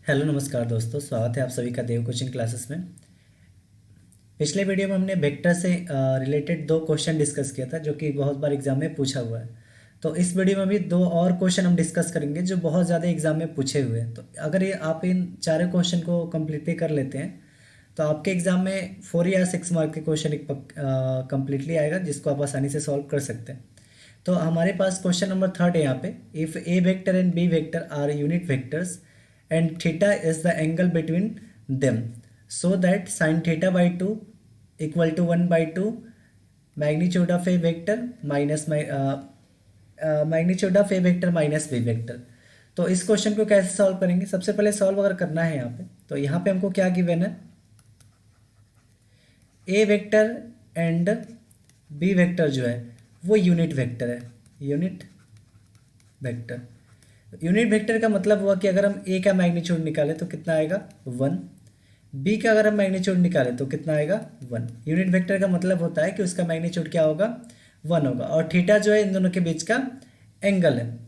Hello नमस्कार दोस्तों, स्वागत है आप सभी का देव कोचिंग क्लासेस में। पिछले वीडियो में हमने वेक्टर से रिलेटेड दो क्वेश्चन डिस्कस किया था जो कि बहुत बार एग्जाम में पूछा हुआ है। तो इस वीडियो में भी दो और क्वेश्चन हम डिस्कस करेंगे जो बहुत ज़्यादा एग्जाम में पूछे हुए हैं। तो अगर ये आप इन चारों क्वेश्चन को कम्प्लीटली कर लेते हैं तो आपके एग्जाम में 4 या 6 मार्क के क्वेश्चन एक कम्प्लीटली आएगा जिसको आप आसानी से सॉल्व कर सकते हैं। तो हमारे पास क्वेश्चन नंबर थर्ड है यहाँ पे। If A vector and B vector are unit vectors and theta is the angle between them so that sin theta by 2 equal to 1 by 2 magnitude of a vector minus magnitude of a vector minus b vector। तो इस question को कैसे solve करेंगे? सबसे पहले solve अगर करना है यहाँ पे तो यहाँ पे हमको क्या गिवन है, ए वेक्टर एंड बी वेक्टर जो है वो यूनिट वेक्टर है। यूनिट वेक्टर, यूनिट वेक्टर का मतलब हुआ कि अगर हम ए का मैग्नीट्यूड निकालें तो कितना आएगा 1, बी का अगर हम मैग्नीट्यूड निकालें तो कितना आएगा 1। यूनिट वेक्टर का मतलब होता है कि उसका मैग्नीट्यूड क्या होगा 1 होगा और थीटा जो है इन दोनों के बीच का एंगल है।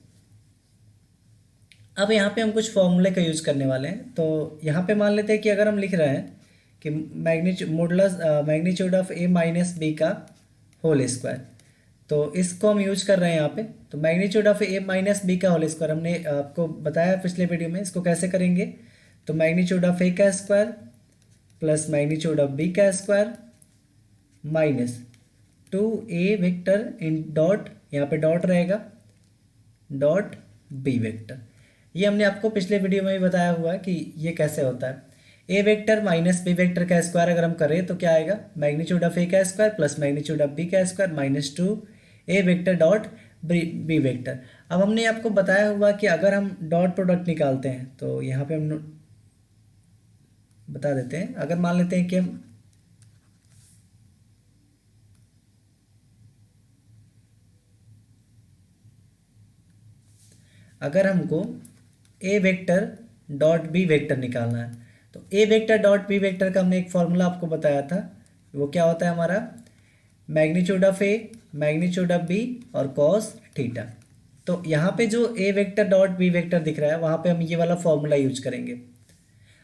अब यहाँ पे हम कुछ फॉर्मूले का यूज करने वाले हैं। तो यहाँ पे मान लेते हैं कि अगर हम लिख रहे हैं कि magnitude of A minus B का होल स्क्वायर, तो इसको हम यूज कर रहे हैं यहाँ पे। तो magnitude of A minus B का होल स्क्वायर हमने आपको बताया पिछले वीडियो में, इसको कैसे करेंगे। तो मैग्नीट्यूड ऑफ ए का square plus magnitude of B का square minus 2a vector in dot, यहाँ पे डॉट रहेगा, डॉट बी वेक्टर। ये हमने आपको पिछले वीडियो में भी बताया हुआ है कि ये कैसे होता है। ए वेक्टर माइनस बी वेक्टर का स्क्वायर अगर हम करें तो क्या आएगा, मैग्नीट्यूड ऑफ ए का square plus magnitude of B का square minus 2a vector dot B vector. अब हमने आपको बताया हुआ कि अगर हम डॉट प्रोडक्ट निकालते हैं तो यहाँ पे हम बता देते हैं। अगर मान लेते हैं कि हम अगर हमको ए वेक्टर डॉट बी वेक्टर निकालना है तो ए वेक्टर डॉट बी वेक्टर का हमने एक फॉर्मूला आपको बताया था। वो क्या होता है हमारा, magnitude of A magnitude of B और कॉस थीटा। तो यहाँ पे जो A vector dot B vector दिख रहा है वहाँ पे हम ये वाला फॉर्मूला यूज करेंगे।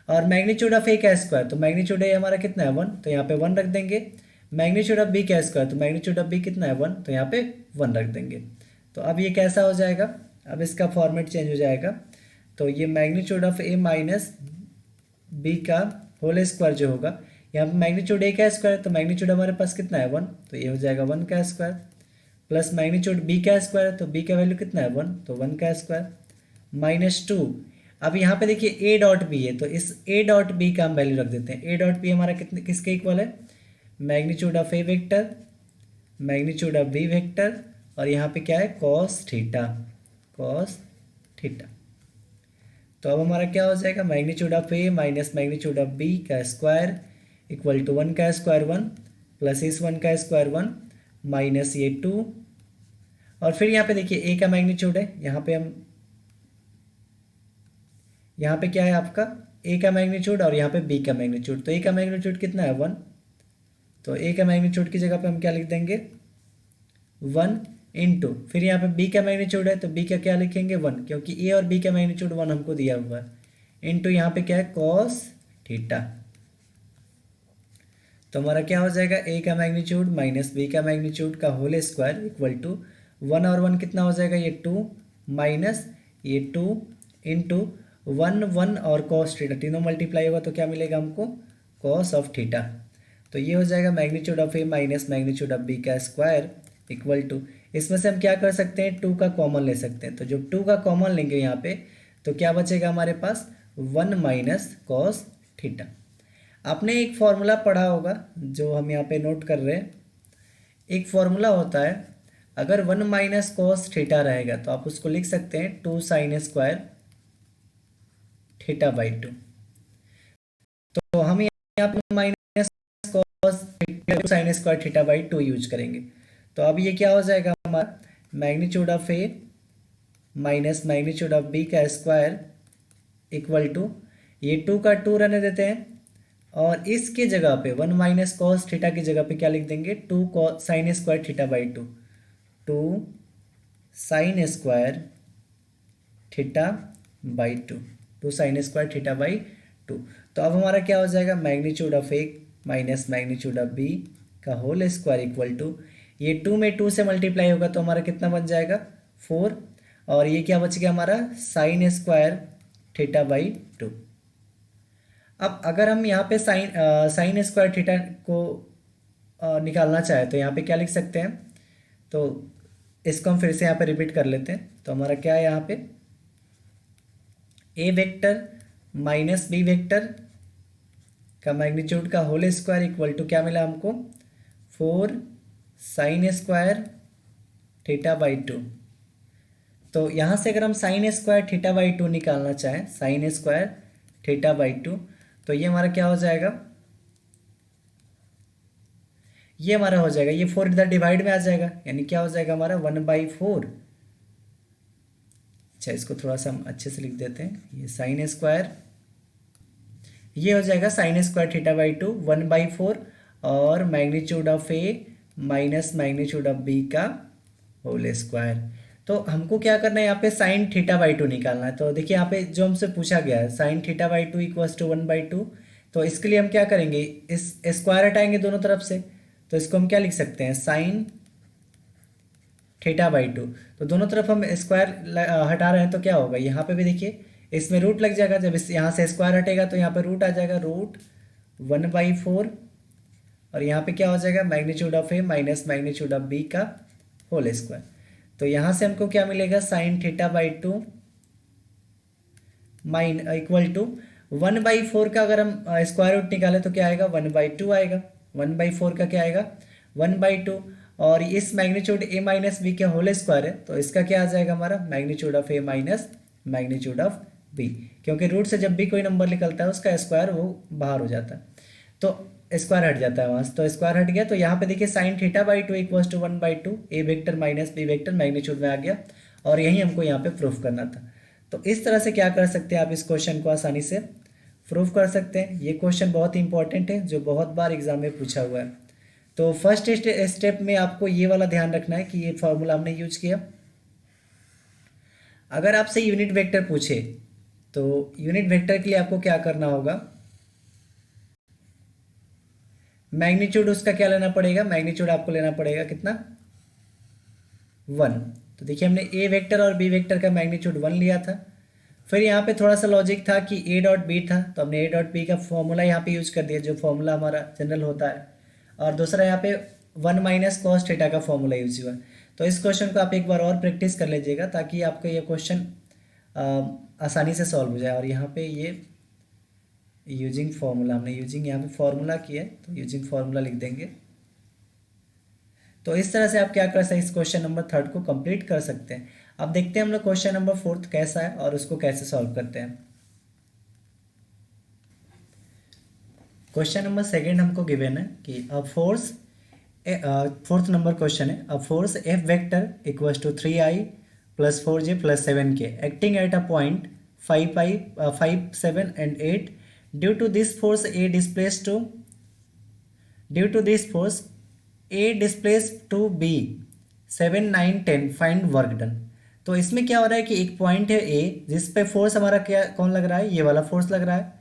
और मैग्नीट्यूड ऑफ ए का स्क्वायर, तो मैग्नीट्यूड ए हमारा कितना है 1, तो यहाँ पे 1 रख देंगे। मैग्नीट्यूड ऑफ बी का स्क्वायर, तो मैग्नीट्यूड ऑफ बी कितना है 1, तो यहाँ पे 1 रख देंगे। तो अब ये कैसा हो जाएगा, अब इसका फॉर्मेट चेंज हो जाएगा। तो ये magnitude of A minus B का होल स्क्वायर जो होगा, यहाँ पे मैग्नीट्यूड ए का स्क्वायर, तो मैग्नीट्यूड हमारे पास कितना है 1, तो ये हो जाएगा 1 का स्क्वायर प्लस मैग्नीट्यूड बी का स्क्वायर, तो बी का वैल्यू कितना है 1, तो 1 का स्क्वायर माइनस 2। अब यहाँ पे देखिए ए डॉट बी है, तो इस ए डॉट बी का हम वैल्यू रख देते हैं। ए डॉट बी हमारा कितने किसके इक्वल है, magnitude of A vector magnitude of B vector और यहाँ पे क्या है कॉस थीटा, कॉस थीटा। तो अब हमारा क्या हो जाएगा, magnitude of A minus magnitude of B का स्क्वायर इक्वल टू 1 का स्क्वायर 1 प्लस इस 1 का स्क्वायर 1 माइनस ये 2। और फिर यहाँ पे देखिए ए का मैग्नीट्यूड है, यहाँ पे क्या है आपका ए का मैग्नीट्यूड और यहाँ पे बी का मैग्नीट्यूड। तो ए का मैग्नीट्यूड कितना है 1, तो ए का मैग्नीट्यूड की जगह पे हम क्या लिख देंगे 1 इंटू, फिर यहाँ पे बी का मैग्नीट्यूड है तो बी का क्या लिखेंगे 1, क्योंकि ए और बी का मैग्नीट्यूड 1 हमको दिया हुआ है, इंटू यहाँ पे क्या है कॉस थीटा। तो हमारा क्या हो जाएगा, ए का मैग्नीट्यूड माइनस बी का मैग्नीट्यूड का होल स्क्वायर इक्वल टू 1 और 1 कितना हो जाएगा, ये 2 माइनस ये 2 इंटू 1 1 और कॉस थीटा, तीनों मल्टीप्लाई होगा तो क्या मिलेगा हमको कॉस ऑफ थीटा। तो ये हो जाएगा magnitude of A minus magnitude of B का स्क्वायर इक्वल टू, इसमें से हम क्या कर सकते हैं 2 का कॉमन ले सकते हैं। तो जब 2 का कॉमन लेंगे यहाँ पे तो क्या बचेगा हमारे पास 1 माइनस कॉस थीटा। आपने एक फॉर्मूला पढ़ा होगा जो हम यहाँ पे नोट कर रहे हैं। एक फॉर्मूला होता है, अगर 1 माइनस कॉस थीटा रहेगा तो आप उसको लिख सकते हैं 2 साइन स्क्वायर थीटा बाई 2। तो हम यहाँ पे minus cos theta sine square theta by 2 use करेंगे। तो अब ये क्या हो जाएगा हमारा, magnitude of A minus magnitude of B का स्क्वायर इक्वल टू, ये 2 का 2 रहने देते हैं और इसके जगह पे 1 माइनस कॉस थीटा की जगह पे क्या लिख देंगे 2 sine square theta by 2, 2 sine square theta by 2। Two sine square theta by two. तो अब हमारा क्या हो जाएगा, magnitude of A minus magnitude of B का होल स्क्वायर इक्वल टू, ये टू में टू से मल्टीप्लाई होगा तो हमारा कितना बन जाएगा 4, और ये क्या बच गया हमारा sign square theta by to. अब अगर हम यहाँ पे साइन स्क्वायर थीटा को निकालना चाहें तो यहाँ पे क्या लिख सकते हैं, तो इसको हम फिर से यहाँ पे रिपीट कर लेते हैं। तो हमारा क्या है यहाँ पे, ए वेक्टर माइनस बी वेक्टर का मैग्नीट्यूड का होल स्क्वायर इक्वल टू क्या मिला हमको 4 sign square theta by two. तो यहाँ से अगर हम sign square theta by to निकालना चाहें, sign square theta by two, तो ये हमारा क्या हो जाएगा, ये हमारा हो जाएगा, ये 4 इधर डिवाइड में आ जाएगा, यानी क्या हो जाएगा हमारा 1/4। अच्छा, इसको थोड़ा सा हम अच्छे से लिख देते हैं, ये साइन स्क्वायर, ये हो जाएगा sine square theta by two 1/4, और magnitude of A minus magnitude of B का होल स्क्वायर। तो हमको क्या करना है, यहाँ पे साइन थीटा बाई टू निकालना है। तो देखिए यहाँ पे जो हमसे पूछा गया है sine theta by two equals to 1/2, तो इसके लिए हम क्या करेंगे, इस स्क्वायर हटाएंगे दोनों तरफ से, तो इसको हम क्या लिख सकते हैं साइन थीटा बाई टू। तो दोनों तरफ हम स्क्वायर हटा रहे हैं तो क्या होगा, यहाँ पे भी देखिए इसमें रूट लग जाएगा, जब इस यहाँ से स्क्वायर हटेगा तो यहाँ पे रूट आ जाएगा, रूट 1/4, और यहाँ पे क्या हो जाएगा magnitude of A minus magnitude of B का होल स्क्वायर। तो यहाँ से हमको क्या मिलेगा sine theta by two mine equal to 1/4 का अगर हम स्क्वायर रूट निकालें तो क्या आएगा 1/2 आएगा, 1/4 का क्या आएगा 1/2, और इस मैग्नीट्यूड ए माइनस बी के होल स्क्वायर है तो इसका क्या आ जाएगा हमारा magnitude of A minus magnitude of B, क्योंकि रूट से जब भी कोई नंबर निकलता है उसका स्क्वायर वो बाहर हो जाता है, तो स्क्वायर हट जाता है वहाँ से, तो स्क्वायर हट गया। तो यहाँ पे देखिए sine theta by two equals to 1/2, A vector minus B vector magnitude में आ गया, और यही हमको यहाँ पे प्रूफ करना था। तो इस तरह से क्या कर सकते हैं आप, इस क्वेश्चन को आसानी से प्रूफ कर सकते हैं। ये क्वेश्चन बहुत ही इंपॉर्टेंट है जो बहुत बार एग्जाम में पूछा हुआ है। तो फर्स्ट स्टेप में आपको ये वाला ध्यान रखना है कि ये फॉर्मूला हमने यूज किया। अगर आपसे यूनिट वेक्टर पूछे तो यूनिट वेक्टर के लिए आपको क्या करना होगा, मैग्नीट्यूड उसका क्या लेना पड़ेगा, मैग्नीट्यूड आपको लेना पड़ेगा कितना 1। तो देखिए हमने ए वेक्टर और बी वेक्टर का मैग्नीट्यूड 1 लिया था। फिर यहाँ पे थोड़ा सा लॉजिक था कि ए डॉट बी था, तो हमने ए डॉट बी का फॉर्मूला यहाँ पे यूज कर दिया जो फॉर्मूला हमारा जनरल होता है, और दूसरा यहाँ पे 1 माइनस कॉस थीटा का फॉर्मूला यूज हुआ। तो इस क्वेश्चन को आप एक बार और प्रैक्टिस कर लीजिएगा ताकि आपका ये क्वेश्चन आसानी से सॉल्व हो जाए। और यहाँ पे ये यूजिंग फॉर्मूला, हमने यूजिंग यहाँ पे फॉर्मूला किया है तो यूजिंग फॉर्मूला लिख देंगे। तो इस तरह से आप क्या कर सकते हैं, इस क्वेश्चन नंबर 3 को कंप्लीट कर सकते हैं। अब देखते हैं हम लोग क्वेश्चन नंबर 4 कैसा है और उसको कैसे सॉल्व करते हैं। क्वेश्चन नंबर 2 हमको गिवन है कि a force, 4th number question है, a force F vector equals to 3i + 4j + 7k acting at a point 5, 7 and 8 due to this force a displaced to b 7, 9, 10 find work done. तो इसमें क्या हो रहा है कि एक पॉइंट है ए जिस पे फोर्स हमारा क्या कौन लग रहा है, ये वाला फोर्स लग रहा है,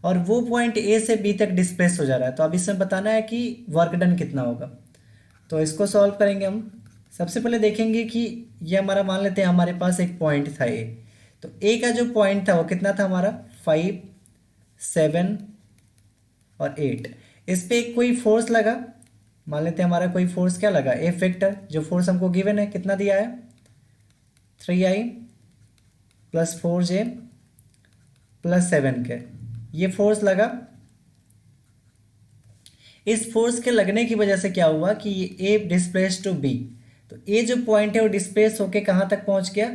और वो पॉइंट ए से बी तक डिस्प्लेस हो जा रहा है। तो अब इसमें बताना है कि वर्क डन कितना होगा। तो इसको सॉल्व करेंगे हम। सबसे पहले देखेंगे कि ये हमारा मान लेते हैं हमारे पास एक पॉइंट था ए, तो ए का जो पॉइंट था वो कितना था हमारा 5, 7 और 8। इस पे कोई फोर्स लगा, मान लेते हैं हमारा कोई फोर्स क्या लगा एफ वेक्टर, जो फोर्स हमको गिवन है कितना दिया है 3i + 4j + 7k, ये फोर्स लगा। इस फोर्स के लगने की वजह से क्या हुआ कि ए डिस्प्लेस टू बी, तो ए जो पॉइंट है वो डिस्प्लेस होके कहाँ तक पहुँच गया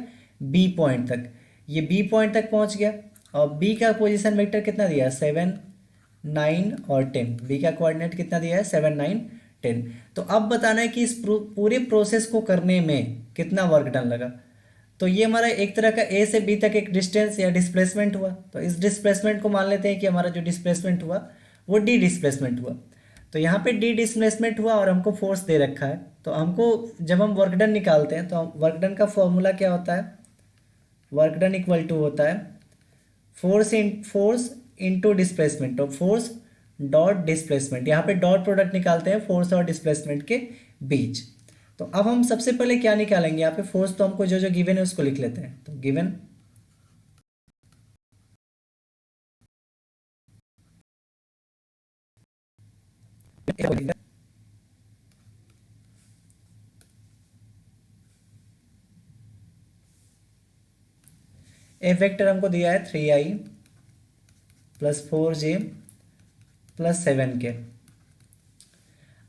बी पॉइंट तक, ये बी पॉइंट तक पहुँच गया। और बी का पोजीशन वेक्टर कितना दिया है 7, 9 और 10, बी का कोऑर्डिनेट कितना दिया है 7, 9, 10। तो अब बताना है कि इस पूरे प्रोसेस को करने में कितना वर्क डन लगा। तो ये हमारा एक तरह का ए से बी तक एक डिस्टेंस या डिस्प्लेसमेंट हुआ। तो इस डिस्प्लेसमेंट को मान लेते हैं कि हमारा जो डिस्प्लेसमेंट हुआ वो डी डिस्प्लेसमेंट हुआ। तो यहाँ पे डी डिस्प्लेसमेंट हुआ और हमको फोर्स दे रखा है। तो हमको जब हम वर्क डन निकालते हैं तो वर्क डन का फॉर्मूला क्या होता है, वर्क डन इक्वल टू होता है फोर्स इंटू डिस्प्लेसमेंट, तो फोर्स डॉट डिस्प्लेसमेंट, यहाँ पे डॉट प्रोडक्ट निकालते हैं फोर्स और डिस्प्लेसमेंट के बीच। तो अब हम सबसे पहले क्या निकालेंगे, यहाँ पे फोर्स तो हमको जो जो गिवन है उसको लिख लेते हैं। तो गिवन एफ वेक्टर हमको दिया है 3i plus 4j plus 7k।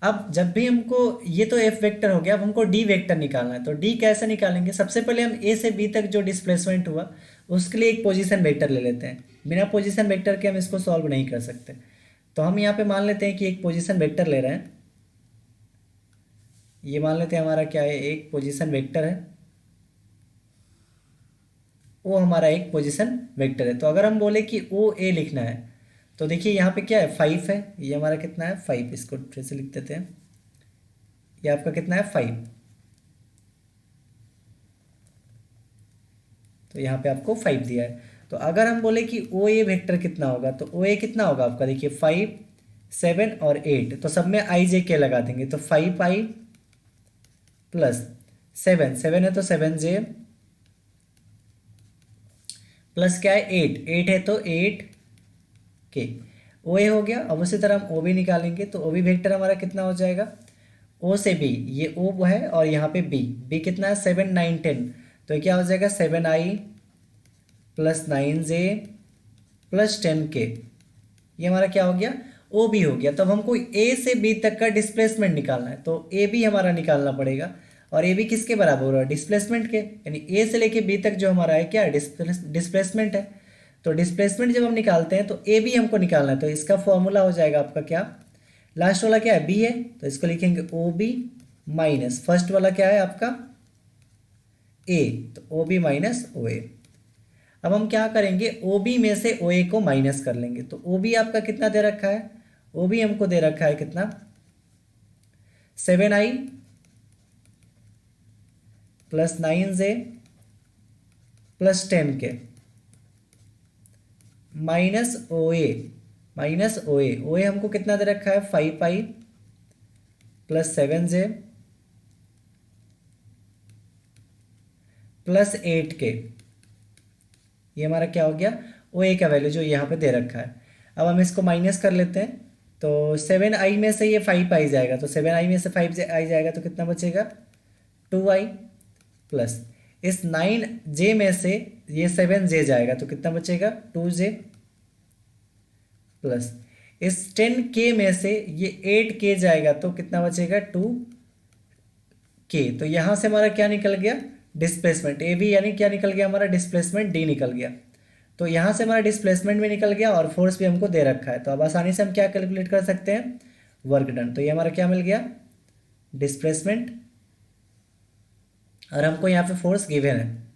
अब जब भी हमको, ये तो एफ वेक्टर हो गया, अब हमको डी वेक्टर निकालना है। तो डी कैसे निकालेंगे, सबसे पहले हम ए से बी तक जो डिस्प्लेसमेंट हुआ उसके लिए एक पोजीशन वेक्टर ले लेते हैं। बिना पोजीशन वेक्टर के हम इसको सॉल्व नहीं कर सकते। तो हम यहाँ पे मान लेते हैं कि एक पोजीशन वेक्टर ले रहे हैं। ये मान लेते हैं हमारा क्या है, एक पोजीशन वेक्टर है, वो हमारा एक पोजीशन वेक्टर है। तो अगर हम बोले कि ओ ए लिखना है, तो देखिए यहाँ पे क्या है, 5 है, ये हमारा कितना है 5, इसको फिर से लिख देते हैं, ये आपका कितना है 5। तो यहाँ पे आपको 5 दिया है। तो अगर हम बोले कि ओ ए वेक्टर कितना होगा, तो ओ ए कितना होगा आपका, देखिए 5 7 और 8, तो सब में आई जे के लगा देंगे। तो 5i प्लस 7, 7 है तो 7j प्लस क्या है 8, 8 है तो 8k। ओ ए हो गया। अब उसी तरह हम ओ बी निकालेंगे। तो ओ बी वेक्टर हमारा कितना हो जाएगा, ओ से बी, ये ओ है और यहाँ पे बी, बी कितना है 7 9 10, तो ये क्या हो जाएगा 7i plus 9j plus 10k। ये हमारा क्या हो गया, ओ बी हो गया। तो अब हमको ए से बी तक का डिस्प्लेसमेंट निकालना है। तो ए बी हमारा निकालना पड़ेगा, और ए बी किसके बराबर हो रहा है, डिस्प्लेसमेंट के, यानी ए से लेके बी तक जो हमारा है क्या है, डिस्प्लेसमेंट है। तो डिस्प्लेसमेंट जब हम निकालते हैं तो ए बी हमको निकालना है। तो इसका फॉर्मूला हो जाएगा आपका क्या, लास्ट वाला क्या है बी है, तो इसको लिखेंगे ओ बी माइनस फर्स्ट वाला क्या है आपका ए, तो ओ बी माइनस ओ ए। अब हम क्या करेंगे, ओ बी में से ओ ए को माइनस कर लेंगे। तो ओ बी आपका कितना दे रखा है, ओ बी हमको दे रखा है कितना 7i plus 9j plus 10k minus O A, minus O A, O A हमको कितना दे रखा है 5i plus 7j plus 8k। ये हमारा क्या हो गया, ओ ए का वैल्यू जो यहाँ पे दे रखा है। अब हम इसको माइनस कर लेते हैं। तो 7i में से ये 5 आई जाएगा, तो 7i में से 5 आई जाएगा, तो कितना बचेगा 2i प्लस इस 9j में से ये 7j जाएगा, तो कितना बचेगा 2j प्लस इस 10k में से ये 8k जाएगा, तो कितना बचेगा 2k। तो यहाँ से हमारा क्या निकल गया, डिस्प्लेसमेंट ए बी, यानी क्या निकल गया हमारा डिस्प्लेसमेंट डी निकल गया। तो यहाँ से हमारा डिस्प्लेसमेंट भी निकल गया और फोर्स भी हमको दे रखा है। तो अब आसानी से हम क्या कैलकुलेट कर सकते हैं, वर्क डन। तो ये हमारा क्या मिल गया, डिस्प्लेसमेंट, और हमको यहाँ पे फोर्स गिवन है।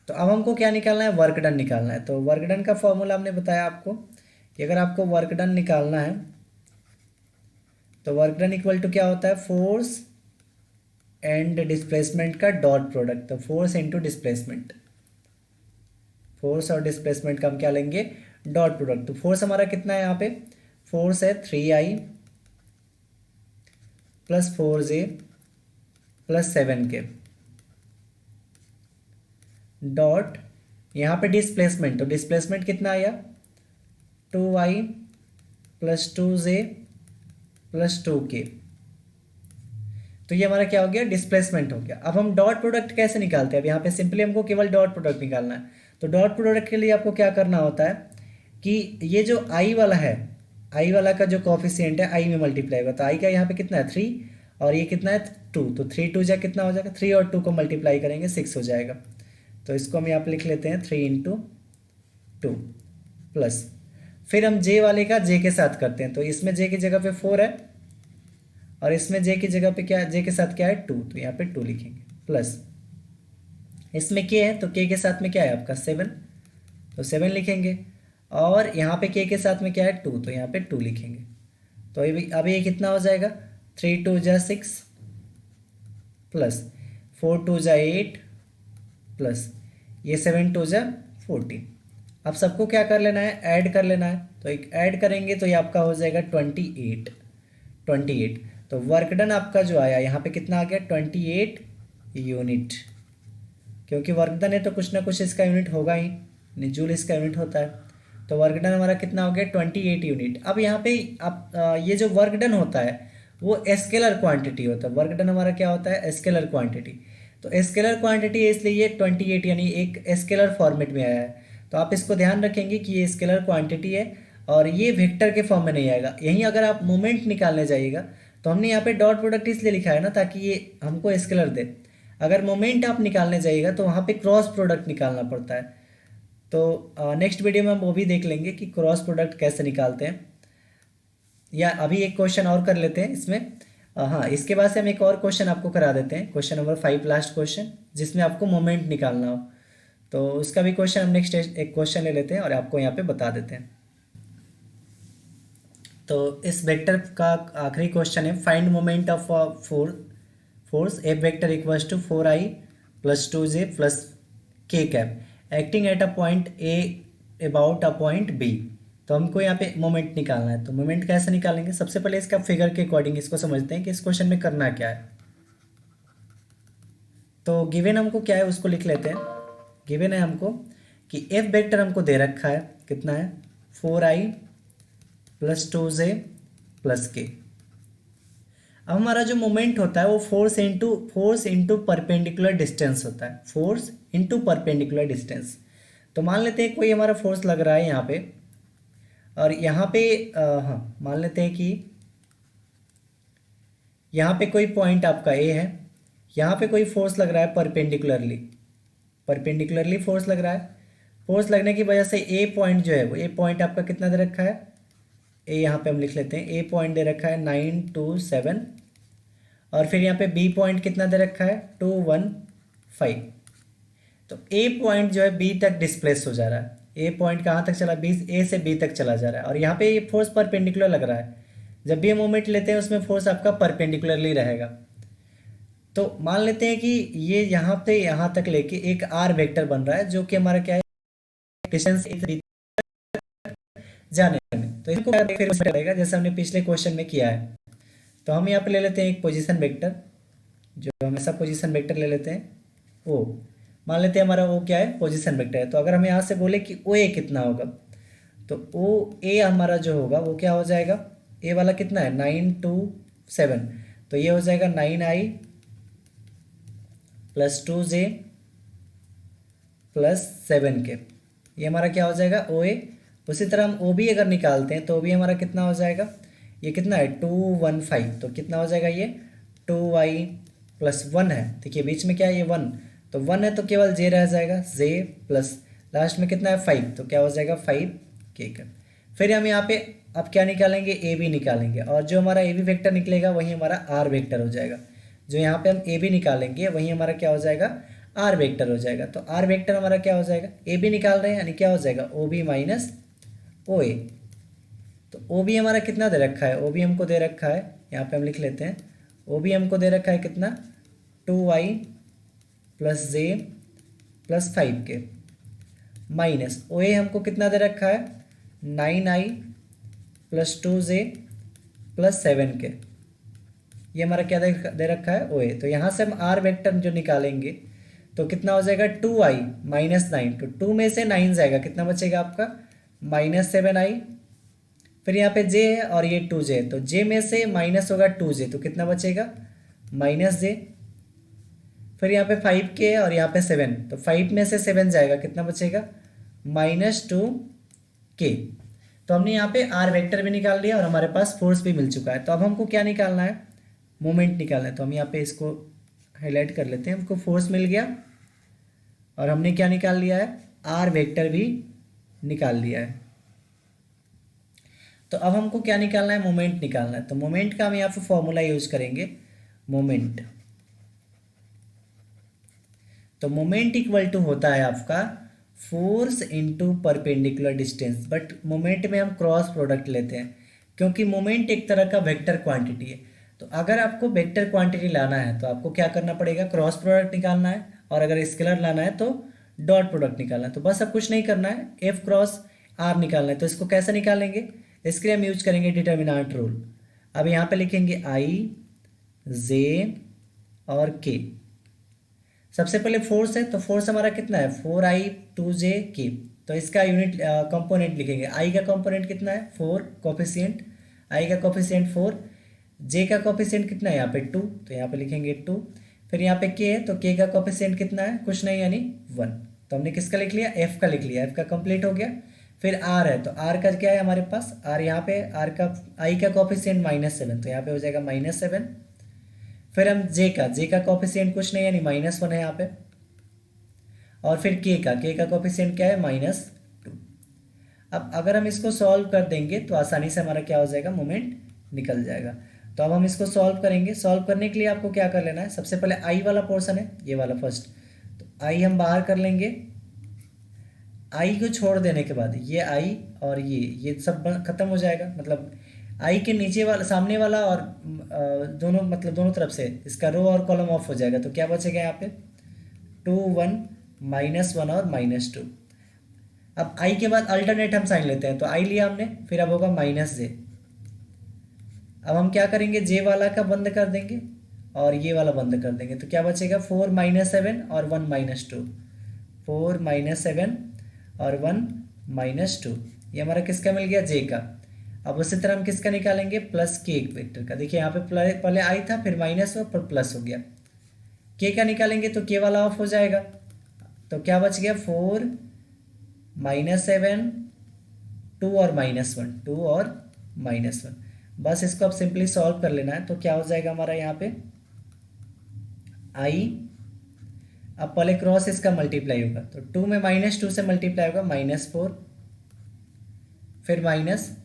तो अब हमको क्या निकालना है, वर्क डन निकालना है। तो वर्क डन का फॉर्मूला हमने बताया आपको कि अगर आपको वर्क डन निकालना है तो वर्क डन इक्वल टू क्या होता है, फोर्स एंड डिस्प्लेसमेंट का डॉट प्रोडक्ट। तो फोर्स इंटू डिस्प्लेसमेंट, फोर्स और डिस्प्लेसमेंट का हम क्या लेंगे, डॉट प्रोडक्ट। तो फोर्स हमारा कितना है, यहाँ पे फोर्स है 3i plus 4j plus 7k dot, यहाँ पे डिस्प्लेसमेंट, तो डिस्प्लेसमेंट कितना आया 2i plus 2j plus 2k। तो ये हमारा क्या हो गया, डिस्प्लेसमेंट हो गया। अब हम डॉट प्रोडक्ट कैसे निकालते हैं, अब यहाँ पे सिंपली हमको केवल डॉट प्रोडक्ट निकालना है। तो डॉट प्रोडक्ट के लिए आपको क्या करना होता है कि ये जो आई वाला है, आई वाला का जो कॉफिशिएंट है आई में मल्टीप्लाई होगा। तो आई का यहाँ पे कितना है 3 और ये कितना है 2, तो 3 2 जा कितना हो जाएगा, 3 और 2 को मल्टीप्लाई करेंगे 6 हो जाएगा। तो इसको हम यहाँ पे लिख लेते हैं 3 इंटू 2 प्लस, फिर हम जे वाले का जे के साथ करते हैं। तो इसमें जे की जगह पे 4 है और इसमें जे की जगह पे क्या, जे के साथ क्या है 2, तो यहाँ पे 2 लिखेंगे प्लस इसमें के है तो के के साथ में क्या है आपका 7, तो 7 लिखेंगे, और यहाँ पे के के साथ में क्या है 2, तो यहाँ पे 2 लिखेंगे। तो अब ये कितना हो जाएगा 3 2 जा 6 प्लस 4 2 जा 8 प्लस ये 7 2 जा 14। अब सबको क्या कर लेना है, ऐड कर लेना है। तो एक ऐड करेंगे तो ये आपका हो जाएगा 28। तो वर्क डन आपका जो आया यहाँ पे कितना आ गया, 28 यूनिट। क्योंकि वर्क डन है तो कुछ ना कुछ इसका यूनिट होगा ही, जूल इसका यूनिट होता है। तो वर्क डन हमारा कितना हो गया, 28 यूनिट। अब यहाँ पे आप ये जो वर्क डन होता है वो स्केलर क्वांटिटी होता है। वर्क डन हमारा क्या होता है, स्केलर क्वांटिटी। तो स्केलर क्वांटिटी है इसलिए ये 28 यानी एक स्केलर फॉर्मेट में आया है। तो आप इसको ध्यान रखेंगे कि ये स्केलर क्वांटिटी है और ये वेक्टर के फॉर्म में नहीं आएगा। यहीं अगर आप मोमेंट निकालने जाइएगा तो हमने यहाँ पे डॉट प्रोडक्ट इसलिए लिखा है ना, ताकि ये हमको स्केलर दे। अगर मोमेंट आप निकालने जाइएगा तो वहाँ पे क्रॉस प्रोडक्ट निकालना पड़ता है। तो नेक्स्ट वीडियो में हम वो भी देख लेंगे कि क्रॉस प्रोडक्ट कैसे निकालते हैं। या अभी एक क्वेश्चन और कर लेते हैं इसमें। हाँ, इसके बाद से हम एक और क्वेश्चन आपको करा देते हैं, क्वेश्चन नंबर 5, लास्ट क्वेश्चन, जिसमें आपको मोमेंट निकालना हो। तो उसका भी क्वेश्चन हम नेक्स्ट एक क्वेश्चन ले लेते हैं और आपको यहाँ पे बता देते हैं। तो इस वेक्टर का आखिरी क्वेश्चन है, find moment of force F vector equals to 4i + 2j + k cap acting at a point A about a point B. तो हमको यहाँ पे मोमेंट निकालना है। तो मोमेंट कैसे निकालेंगे, सबसे पहले इसका फिगर के अकॉर्डिंग इसको समझते हैं कि इस क्वेश्चन में करना क्या है। तो गिवन हमको क्या है उसको लिख लेते हैं। गिवन है हमको कि एफ वेक्टर हमको दे रखा है, कितना है, 4i + 2j + k। अब हमारा जो मोमेंट होता है वो फोर्स इंटू परपेंडिकुलर डिस्टेंस होता है, फोर्स इंटू परपेंडिकुलर डिस्टेंस। तो मान लेते हैं कोई हमारा फोर्स लग रहा है यहाँ पे, और यहाँ पे हाँ मान लेते हैं कि यहाँ पे कोई पॉइंट आपका ए है, यहाँ पे कोई फोर्स लग रहा है परपेंडिकुलरली फोर्स लग रहा है। फोर्स लगने की वजह से ए पॉइंट जो है वो, ए पॉइंट आपका कितना दे रखा है, ए यहाँ पे हम लिख लेते हैं, ए पॉइंट दे रखा है 927, और फिर यहाँ पे बी पॉइंट कितना दे रखा है 215। तो ए पॉइंट जो है बी तक डिस्प्लेस हो जा रहा है। ए पॉइंट कहाँ तक चला, बी, ए से बी तक चला जा रहा है, और यहाँ पे ये फोर्स परपेंडिकुलर लग रहा है। जब भी हम मोमेंट लेते हैं उसमें फोर्स आपका परपेंडिकुलरली रहेगा। तो मान लेते हैं कि ये यहाँ पे यहाँ तक लेके एक आर वेक्टर बन रहा है, जो कि हमारा क्या है, डिस्टेंस जाने में। तो इसको फिर करेगा जैसे हमने पिछले क्वेश्चन में किया है। तो हम यहाँ पे ले लेते हैं एक पोजीशन वेक्टर, जो हमेशा पोजीशन वेक्टर ले लेते हैं, ओ मान लेते हैं हमारा ओ क्या है, पोजीशन वेक्टर है। तो अगर हम यहाँ से बोले कि ओ ए कितना होगा, तो ओ ए हमारा जो होगा वो क्या हो जाएगा, ए वाला कितना है 927, तो ये हो जाएगा 9i + 2j + 7k। ये हमारा क्या हो जाएगा ओ ए। उसी तरह हम ओ बी अगर निकालते हैं तो ओ बी हमारा कितना हो जाएगा, ये कितना है 215, तो कितना हो जाएगा ये 2y + 1 है, देखिए बीच में क्या है ये 1, तो 1 है तो केवल j रह जाएगा, j प्लस लास्ट में कितना है 5, तो क्या हो जाएगा 5k का। फिर हम यहाँ पे अब क्या निकालेंगे, ए बी निकालेंगे, और जो हमारा ए बी वेक्टर निकलेगा वही हमारा आर वेक्टर हो जाएगा। जो यहाँ पे हम ए बी निकालेंगे वही हमारा क्या हो जाएगा, आर वेक्टर हो जाएगा। तो आर वेक्टर हमारा क्या हो जाएगा, ए बी निकाल रहे हैं यानी क्या हो जाएगा ओ बी माइनस ओ ए। तो ओ बी हमारा कितना दे रखा है, ओ बी हमको दे रखा है, यहाँ पे हम लिख लेते हैं, ओ बी हमको दे रखा है कितना 2y + j + 5k minus O A हमको कितना दे रखा है 9i + 2j + 7k। ये हमारा क्या दे रखा है ओ ए। तो यहाँ से हम आर वेक्टर जो निकालेंगे तो कितना हो जाएगा 2i - 9, तो 2 में से 9 जाएगा, कितना बचेगा आपका -7i। फिर यहाँ पे j है और ये 2j है, तो j में से माइनस होगा 2j, तो कितना बचेगा -j। फिर यहाँ पे 5k है और यहाँ पे 7, तो 5 में से 7 जाएगा, कितना बचेगा -2k। तो हमने यहाँ पे आर वेक्टर भी निकाल लिया और हमारे पास फोर्स भी मिल चुका है। तो अब हमको क्या निकालना है, मोमेंट निकालना है। तो हम यहाँ पे इसको हाईलाइट कर लेते हैं, हमको फोर्स मिल गया और हमने क्या निकाल लिया है, आर वेक्टर भी निकाल लिया है। तो अब हमको क्या निकालना है, मोमेंट निकालना है। तो मोमेंट का हम यहाँ पे फॉर्मूला यूज करेंगे, मोमेंट। तो मोमेंट इक्वल टू होता है आपका force into perpendicular distance, but moment में हम क्रॉस प्रोडक्ट लेते हैं क्योंकि मोमेंट एक तरह का वेक्टर क्वांटिटी है। तो अगर आपको वेक्टर क्वांटिटी लाना है तो आपको क्या करना पड़ेगा, क्रॉस प्रोडक्ट निकालना है, और अगर स्केलर लाना है तो डॉट प्रोडक्ट निकालना है। तो बस अब कुछ नहीं करना है, एफ क्रॉस आर निकालना है। तो इसको कैसे निकालेंगे, इसके लिए हम यूज करेंगे डिटर्मिनेंट रूल। अब यहाँ पे लिखेंगे आई जे और के। सबसे पहले फोर्स है, तो फोर्स हमारा कितना है 4i2j k। तो इसका यूनिट कंपोनेंट लिखेंगे, आई का कंपोनेंट कितना है 4, कोफिशिएंट आई का कोफिशिएंट 4, जे का कोफिशिएंट कितना है यहाँ पे 2, तो यहाँ पे लिखेंगे 2। फिर यहाँ पे के है, तो के का कोफिशिएंट कितना है, कुछ नहीं यानी 1। तो हमने किसका लिख लिया, एफ का लिख लिया, एफ का कंप्लीट हो गया। फिर आर है, तो आर का क्या है हमारे पास, आर यहाँ पे आर का आई का कोफिशिएंट -7, तो यहाँ पे हो जाएगा -7। फिर हम जे का कोफिशिएंट कुछ नहीं यानी -1 है यहाँ पे। और फिर के का कोफिशिएंट क्या है -2। अब अगर हम इसको सॉल्व कर देंगे तो आसानी से हमारा क्या हो जाएगा, मोमेंट निकल जाएगा। तो अब हम इसको सॉल्व करेंगे। सॉल्व करने के लिए आपको क्या कर लेना है, सबसे पहले आई वाला पोर्शन है ये वाला फर्स्ट, तो आई हम बाहर कर लेंगे। आई को छोड़ देने के बाद ये आई और ये सब खत्म हो जाएगा। मतलब आई के नीचे वाला सामने वाला और दोनों मतलब दोनों तरफ से इसका रो और कॉलम ऑफ हो जाएगा। तो क्या बचेगा यहाँ पे 2 1 -1 और -2। अब आई के बाद अल्टरनेट हम साइन लेते हैं, तो आई लिया हमने, फिर अब होगा -j। अब हम क्या करेंगे, जे वाला का बंद कर देंगे और ये वाला बंद कर देंगे। तो क्या बचेगा 4 -7 और 1 -2, 4 -7 और 1 -2। ये हमारा किसका मिल गया, जे का। अब उसी तरह हम किसका निकालेंगे, प्लस के वेक्टर का। देखिए यहाँ पे पहले आई था, फिर माइनस हुआ, फिर प्लस हो गया। के का निकालेंगे तो के वाला ऑफ हो जाएगा। तो क्या बच गया 4 -7 2 और -1, 2 और -1। बस इसको अब सिंपली सॉल्व कर लेना है। तो क्या हो जाएगा हमारा यहाँ पे आई, अब पहले क्रॉस इसका मल्टीप्लाई होगा, तो 2 में -2 से मल्टीप्लाई होगा -4, फिर माइनस,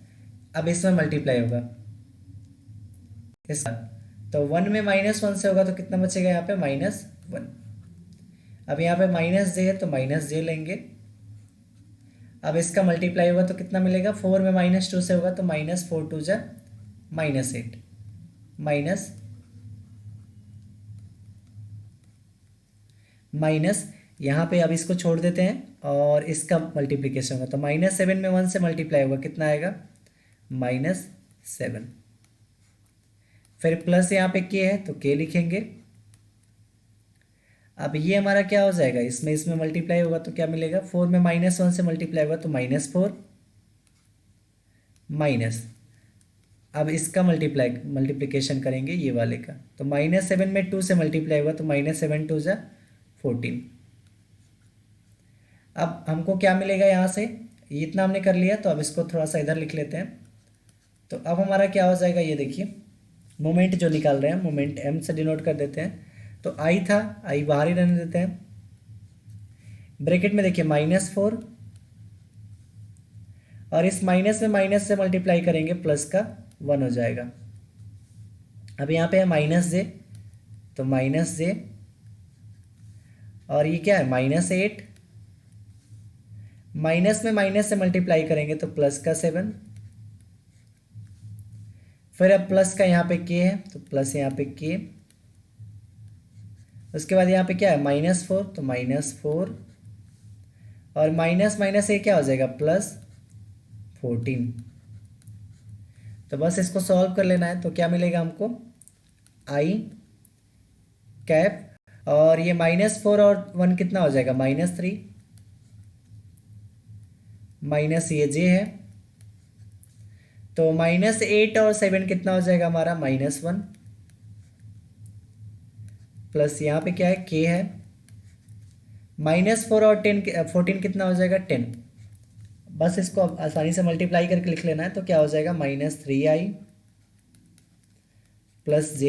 अब इसमें मल्टीप्लाई होगा इसका, तो 1 में -1 से होगा तो कितना बचेगा यहाँ पे -1। अब यहाँ पे -j है तो -j लेंगे। अब इसका मल्टीप्लाई होगा तो कितना मिलेगा, 4 में -2 से होगा तो -4 2 जा -8 माइनस यहाँ पे अब इसको छोड़ देते हैं और इसका मल्टीप्लिकेशन होगा, तो -7 में 1 से मल्टीप्लाई होगा, कितना आएगा -7। फिर प्लस यहाँ पे के है तो के लिखेंगे। अब ये हमारा क्या हो जाएगा, इसमें मल्टीप्लाई होगा तो क्या मिलेगा, 4 में -1 से मल्टीप्लाई होगा तो -4 माइनस, अब इसका मल्टीप्लिकेशन करेंगे ये वाले का, तो -7 में 2 से मल्टीप्लाई होगा तो -7 2 जा 14। अब हमको क्या मिलेगा यहाँ से, इतना हमने कर लिया, तो अब इसको थोड़ा सा इधर लिख लेते हैं। तो अब हमारा क्या हो जाएगा, ये देखिए मोमेंट जो निकाल रहे हैं, मोमेंट m से डिनोट कर देते हैं। तो आई था, आई बाहर ही रहने देते हैं। ब्रैकेट में देखिए -4 और इस माइनस में माइनस से मल्टीप्लाई करेंगे प्लस का 1 हो जाएगा। अब यहाँ पे है -j, तो -j और ये क्या है -8, माइनस में माइनस से मल्टीप्लाई करेंगे तो प्लस का 7, फिर अब प्लस का यहाँ पे k है तो प्लस यहाँ पे k, उसके बाद यहाँ पे क्या है -4 तो -4 और माइनस माइनस ये क्या हो जाएगा +14। तो बस इसको सॉल्व कर लेना है। तो क्या मिलेगा हमको आई कैप, और ये -4 और 1 कितना हो जाएगा -3, माइनस ये जे है तो -8 और 7 कितना हो जाएगा हमारा -1, प्लस यहाँ पे क्या है के है, -4 और 14 कितना हो जाएगा 10। बस इसको अब आसानी से मल्टीप्लाई करके लिख लेना है। तो क्या हो जाएगा -3i + j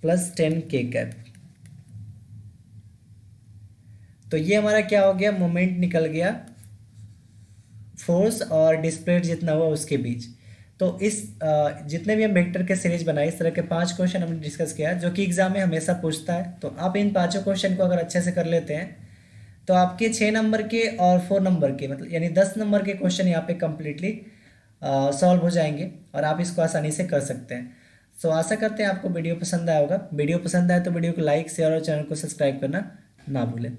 + 10k कैप। तो ये हमारा क्या हो गया, मोमेंट निकल गया फोर्स और डिस्प्लेसमेंट जितना हुआ उसके बीच। तो इस जितने भी हम वेक्टर के सीरीज बनाए, इस तरह के 5 क्वेश्चन हमने डिस्कस किया जो कि एग्जाम में हमेशा पूछता है। तो आप इन 5 क्वेश्चन को अगर अच्छे से कर लेते हैं तो आपके 6 नंबर के और 4 नंबर के मतलब यानी 10 नंबर के क्वेश्चन यहाँ पे कम्प्लीटली सॉल्व हो जाएंगे और आप इसको आसानी से कर सकते हैं। सो आशा करते हैं आपको वीडियो पसंद आया होगा। वीडियो पसंद आए तो वीडियो को लाइक शेयर और चैनल को सब्सक्राइब करना ना भूलें।